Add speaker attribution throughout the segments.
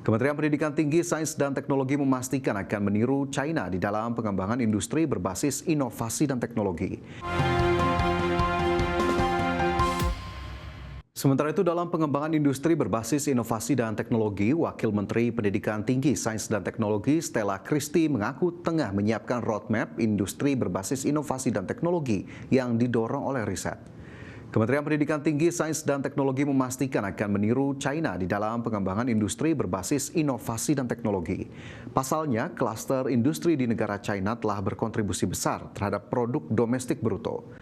Speaker 1: Kementerian Pendidikan Tinggi, Sains dan Teknologi memastikan akan meniru China di dalam pengembangan industri berbasis inovasi dan teknologi. Sementara itu dalam pengembangan industri berbasis inovasi dan teknologi, Wakil Menteri Pendidikan Tinggi, Sains dan Teknologi Stella Christy mengaku tengah menyiapkan roadmap industri berbasis inovasi dan teknologi yang didorong oleh riset. Kementerian Pendidikan Tinggi, Sains dan Teknologi memastikan akan meniru China di dalam pengembangan industri berbasis inovasi dan teknologi. Pasalnya, klaster industri di negara China telah berkontribusi besar terhadap produk domestik bruto.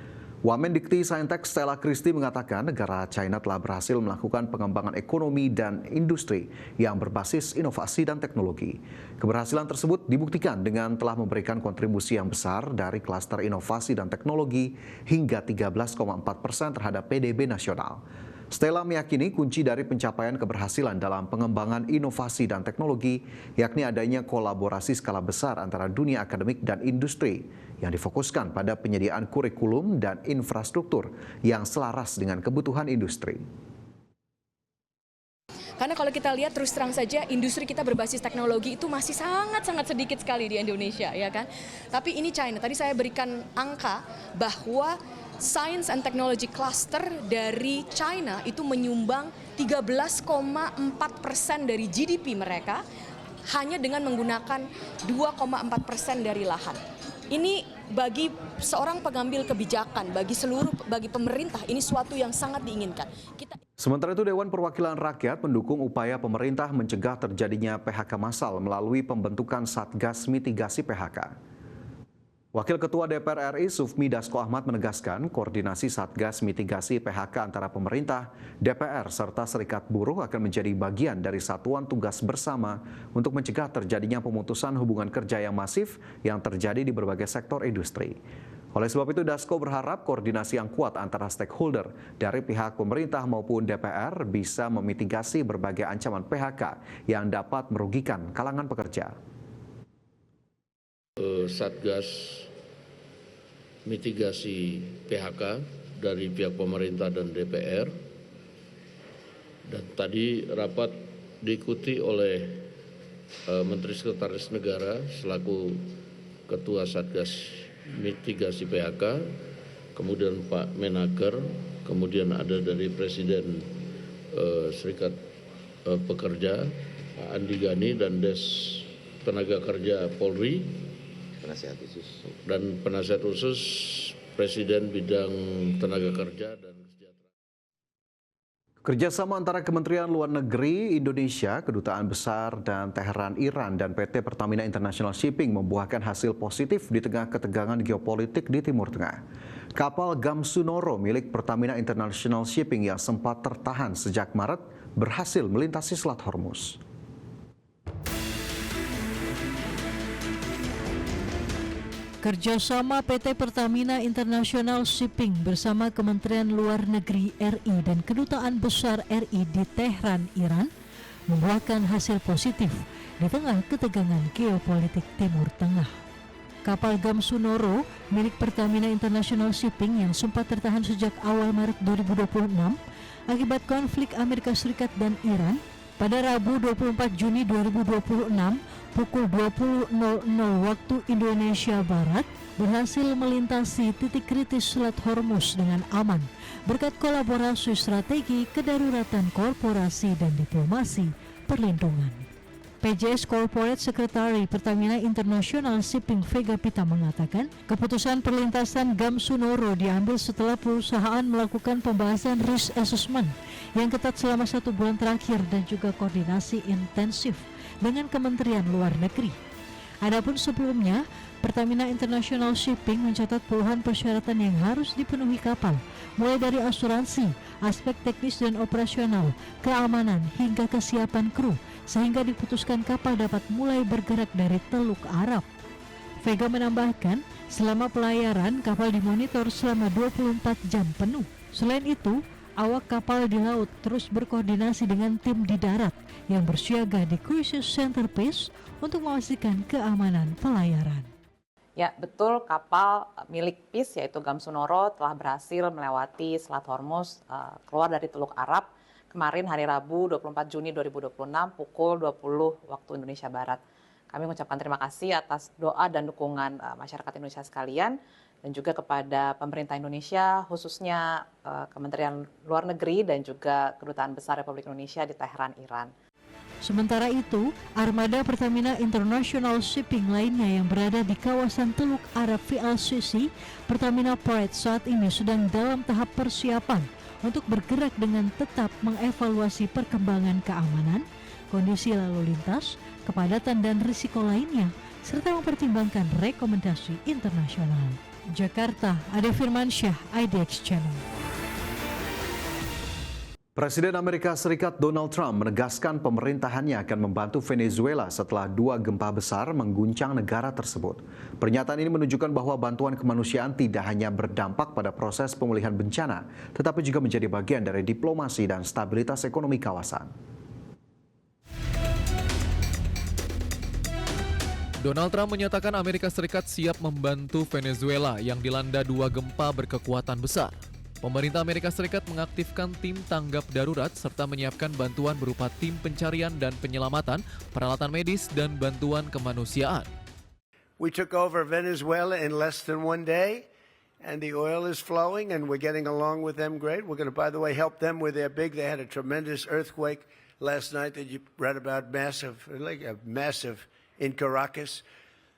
Speaker 1: Wamendikti Saintek Stella Christy mengatakan negara China telah berhasil melakukan pengembangan ekonomi dan industri yang berbasis inovasi dan teknologi. Keberhasilan tersebut dibuktikan dengan telah memberikan kontribusi yang besar dari klaster inovasi dan teknologi hingga 13,4% terhadap PDB nasional. Stella meyakini kunci dari pencapaian keberhasilan dalam pengembangan inovasi dan teknologi yakni adanya kolaborasi skala besar antara dunia akademik dan industri yang difokuskan pada penyediaan kurikulum dan infrastruktur yang selaras dengan kebutuhan industri.
Speaker 2: Karena kalau kita lihat terus terang saja industri kita berbasis teknologi itu masih sangat-sangat sedikit sekali di Indonesia, ya kan? Tapi ini China, tadi saya berikan angka bahwa Science and Technology Cluster dari China itu menyumbang 13,4% dari GDP mereka hanya dengan menggunakan 2,4% dari lahan. Ini bagi seorang pengambil kebijakan, bagi pemerintah ini suatu yang sangat diinginkan.
Speaker 1: Sementara itu Dewan Perwakilan Rakyat mendukung upaya pemerintah mencegah terjadinya PHK massal melalui pembentukan Satgas Mitigasi PHK. Wakil Ketua DPR RI Sufmi Dasko Ahmad menegaskan koordinasi Satgas Mitigasi PHK antara pemerintah, DPR, serta serikat buruh akan menjadi bagian dari satuan tugas bersama untuk mencegah terjadinya pemutusan hubungan kerja yang masif yang terjadi di berbagai sektor industri. Oleh sebab itu Dasko berharap koordinasi yang kuat antara stakeholder dari pihak pemerintah maupun DPR bisa memitigasi berbagai ancaman PHK yang dapat merugikan kalangan pekerja.
Speaker 3: Satgas mitigasi PHK dari pihak pemerintah dan DPR, dan tadi rapat diikuti oleh Menteri Sekretaris Negara selaku Ketua Satgas Mitigasi PHK, kemudian Pak Menaker, kemudian ada dari Presiden Serikat Pekerja Pak Andi Gani dan Des Tenaga Kerja Polri, dan penasihat khusus Presiden Bidang Tenaga Kerja dan Kesejahteraan.
Speaker 1: Kerjasama antara Kementerian Luar Negeri Indonesia, Kedutaan Besar dan Teheran Iran dan PT Pertamina International Shipping membuahkan hasil positif di tengah ketegangan geopolitik di Timur Tengah. Kapal Gamsunoro milik Pertamina International Shipping yang sempat tertahan sejak Maret berhasil melintasi Selat Hormuz.
Speaker 4: Kerjasama PT Pertamina International Shipping bersama Kementerian Luar Negeri RI dan Kedutaan Besar RI di Tehran, Iran membuahkan hasil positif di tengah ketegangan geopolitik Timur Tengah. Kapal Gamsunoro milik Pertamina International Shipping yang sempat tertahan sejak awal Maret 2026 akibat konflik Amerika Serikat dan Iran pada Rabu 24 Juni 2026 pukul 20.00 waktu Indonesia Barat berhasil melintasi titik kritis Selat Hormuz dengan aman berkat kolaborasi strategi kedaruratan korporasi dan diplomasi perlindungan. PJS Corporate Secretary Pertamina International Shipping Vega Pita mengatakan keputusan perlintasan Gamsunoro diambil setelah perusahaan melakukan pembahasan risk assessment yang ketat selama 1 bulan terakhir dan juga koordinasi intensif dengan Kementerian Luar Negeri. Adapun sebelumnya, Pertamina International Shipping mencatat puluhan persyaratan yang harus dipenuhi kapal, mulai dari asuransi, aspek teknis dan operasional, keamanan hingga kesiapan kru, sehingga diputuskan kapal dapat mulai bergerak dari Teluk Arab. Vega menambahkan, selama pelayaran kapal dimonitor selama 24 jam penuh. Selain itu, awak kapal di laut terus berkoordinasi dengan tim di darat yang bersiaga di Crisis Center Base untuk memastikan keamanan pelayaran.
Speaker 5: Ya, betul, kapal milik PIS yaitu Gamsunoro telah berhasil melewati Selat Hormuz keluar dari Teluk Arab. kemarin hari Rabu 24 Juni 2026 pukul 20 waktu Indonesia Barat. Kami mengucapkan terima kasih atas doa dan dukungan masyarakat Indonesia sekalian dan juga kepada pemerintah Indonesia, khususnya Kementerian Luar Negeri dan juga Kedutaan Besar Republik Indonesia di Tehran, Iran.
Speaker 4: Sementara itu, armada Pertamina International Shipping lainnya yang berada di kawasan Teluk Arab VLCC, Pertamina Pride saat ini sedang dalam tahap persiapan untuk bergerak dengan tetap mengevaluasi perkembangan keamanan, kondisi lalu lintas, kepadatan dan risiko lainnya, serta mempertimbangkan rekomendasi internasional. Jakarta, Ade Firmansyah, IDX Channel.
Speaker 1: Presiden Amerika Serikat Donald Trump menegaskan pemerintahannya akan membantu Venezuela setelah 2 gempa besar mengguncang negara tersebut. Pernyataan ini menunjukkan bahwa bantuan kemanusiaan tidak hanya berdampak pada proses pemulihan bencana, tetapi juga menjadi bagian dari diplomasi dan stabilitas ekonomi kawasan.
Speaker 6: Donald Trump menyatakan Amerika Serikat siap membantu Venezuela yang dilanda 2 gempa berkekuatan besar. Pemerintah Amerika Serikat mengaktifkan tim tanggap darurat serta menyiapkan bantuan berupa tim pencarian dan penyelamatan, peralatan medis, dan bantuan kemanusiaan.
Speaker 7: We took over Venezuela in less than 1 day, and the oil is flowing, and we're getting along with them great. We're going to, by the way, help them with their they had a tremendous earthquake last night that you read about, massive in Caracas,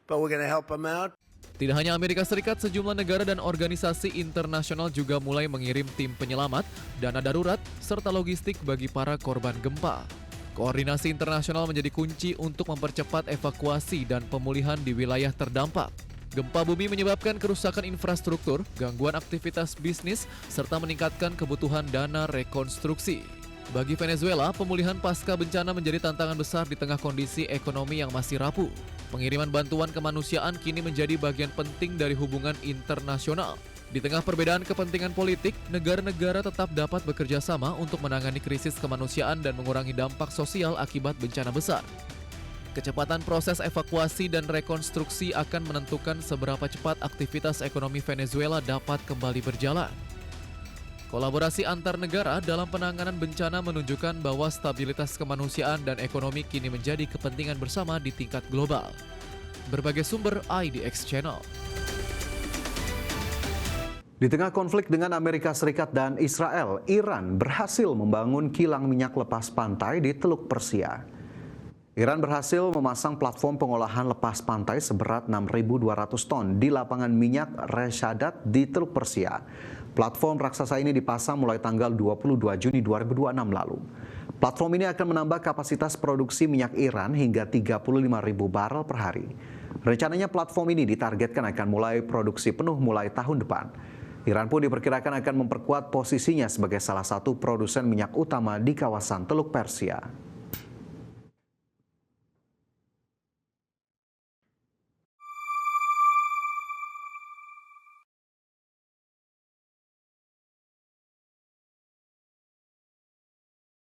Speaker 7: but we're going to help them out.
Speaker 6: Tidak hanya Amerika Serikat, sejumlah negara dan organisasi internasional juga mulai mengirim tim penyelamat, dana darurat, serta logistik bagi para korban gempa. Koordinasi internasional menjadi kunci untuk mempercepat evakuasi dan pemulihan di wilayah terdampak. Gempa bumi menyebabkan kerusakan infrastruktur, gangguan aktivitas bisnis, serta meningkatkan kebutuhan dana rekonstruksi. Bagi Venezuela, pemulihan pasca bencana menjadi tantangan besar di tengah kondisi ekonomi yang masih rapuh. Pengiriman bantuan kemanusiaan kini menjadi bagian penting dari hubungan internasional. Di tengah perbedaan kepentingan politik, negara-negara tetap dapat bekerja sama untuk menangani krisis kemanusiaan dan mengurangi dampak sosial akibat bencana besar. Kecepatan proses evakuasi dan rekonstruksi akan menentukan seberapa cepat aktivitas ekonomi Venezuela dapat kembali berjalan. Kolaborasi antar negara dalam penanganan bencana menunjukkan bahwa stabilitas kemanusiaan dan ekonomi kini menjadi kepentingan bersama di tingkat global. Berbagai sumber IDX Channel.
Speaker 1: Di tengah konflik dengan Amerika Serikat dan Israel, Iran berhasil membangun kilang minyak lepas pantai di Teluk Persia. Iran berhasil memasang platform pengolahan lepas pantai seberat 6.200 ton di lapangan minyak Reshadat di Teluk Persia. Platform raksasa ini dipasang mulai tanggal 22 Juni 2026 lalu. Platform ini akan menambah kapasitas produksi minyak Iran hingga 35.000 barel per hari. Rencananya platform ini ditargetkan akan mulai produksi penuh mulai tahun depan. Iran pun diperkirakan akan memperkuat posisinya sebagai salah satu produsen minyak utama di kawasan Teluk Persia.